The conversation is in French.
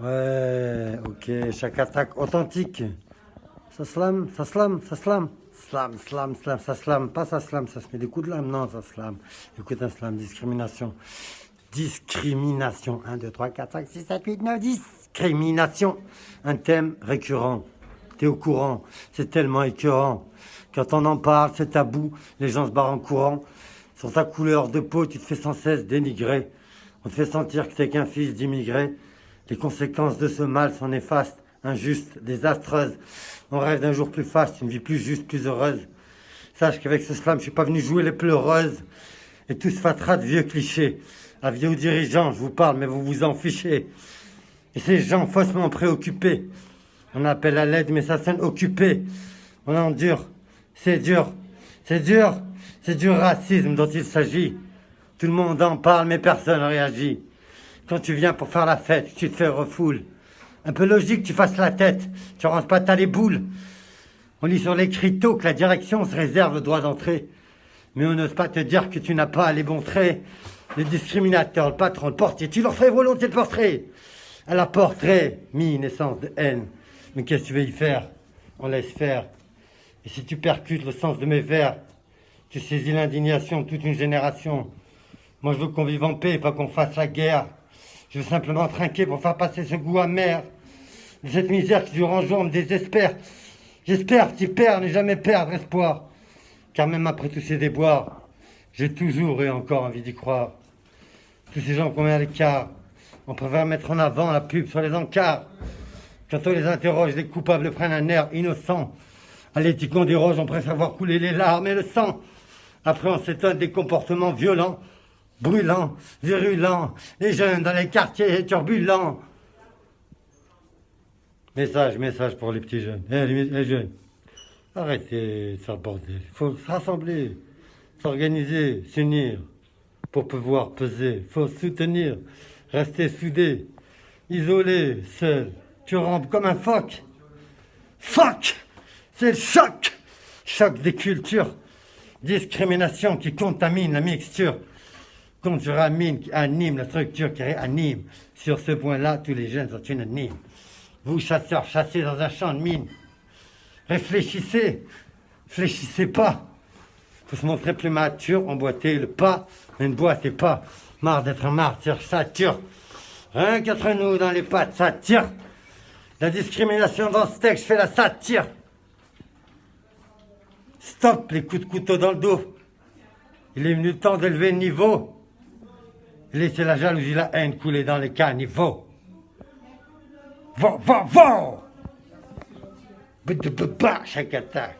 Ouais, ok, chaque attaque authentique. Ça slame, ça slame, ça slame. Slam, slam, slam, ça slame. Pas ça slame, ça se met des coups de lame. Non, ça slame. Écoute un slam, discrimination. Discrimination. 1, 2, 3, 4, 5, 6, 7, 8, 9, 10. Discrimination. Un thème récurrent. T'es au courant. C'est tellement écœurant. Quand on en parle, c'est tabou. Les gens se barrent en courant. Sur ta couleur de peau, tu te fais sans cesse dénigrer. On te fait sentir que t'es qu'un fils d'immigré. Les conséquences de ce mal sont néfastes, injustes, désastreuses. On rêve d'un jour plus faste, une vie plus juste, plus heureuse. Sache qu'avec ce slam, je suis pas venu jouer les pleureuses. Et tout ce fatras de vieux clichés. Avis aux dirigeants, je vous parle, mais vous vous en fichez. Et ces gens faussement préoccupés. On appelle à l'aide, mais ça sonne occupé. On endure. C'est dur. C'est dur. C'est du racisme dont il s'agit. Tout le monde en parle, mais personne ne réagit. Quand tu viens pour faire la fête, tu te fais refoule. Un peu logique, tu fasses la tête. Tu rentres pas, t'as les boules. On lit sur les criteaux que la direction se réserve le droit d'entrée. Mais on n'ose pas te dire que tu n'as pas les bons traits. Les discriminateurs, le patron, le portier, tu leur fais volontiers le portrait. À la portrait, mine, essence de haine. Mais qu'est-ce que tu veux y faire? On laisse faire. Et si tu percutes le sens de mes vers, tu saisis l'indignation de toute une génération. Moi, je veux qu'on vive en paix, pas qu'on fasse la guerre. Je veux simplement trinquer pour faire passer ce goût amer de cette misère qui, jour en jour, me désespère. J'espère, petit père, ne jamais perdre espoir. Car même après tous ces déboires, j'ai toujours et encore envie d'y croire. Tous ces gens qu'on met à l'écart, on préfère mettre en avant la pub sur les encarts. Quand on les interroge, les coupables prennent un air innocent. À l'éthique on déroge, on préfère voir couler les larmes et le sang. Après on s'étonne des comportements violents, brûlants, virulents, les jeunes dans les quartiers turbulents. Message pour les petits jeunes. Les jeunes, arrêtez de faire le bordel. Il faut se rassembler, s'organiser, s'unir pour pouvoir peser. Il faut se soutenir, rester soudés, isolés, seuls. Tu rampes comme un phoque. Fuck! C'est le choc! Choc des cultures. Discrimination qui contamine la mixture. Conjuramine qui anime la structure qui réanime. Sur ce point-là, tous les jeunes sont unanimes. Vous, chasseurs, chassez dans un champ de mine. Réfléchissez. Fléchissez pas. Faut se montrer plus mature, emboîter le pas. Mais ne boitez pas. Marre d'être un martyr, ça tire. Rien qu'entre nous dans les pattes, ça tire. La discrimination dans ce texte fait la satire. Stop les coups de couteau dans le dos. Il est venu le temps d'élever le niveau. Laissez la jalousie, la haine couler dans les caniveaux. Va! Chaque attaque.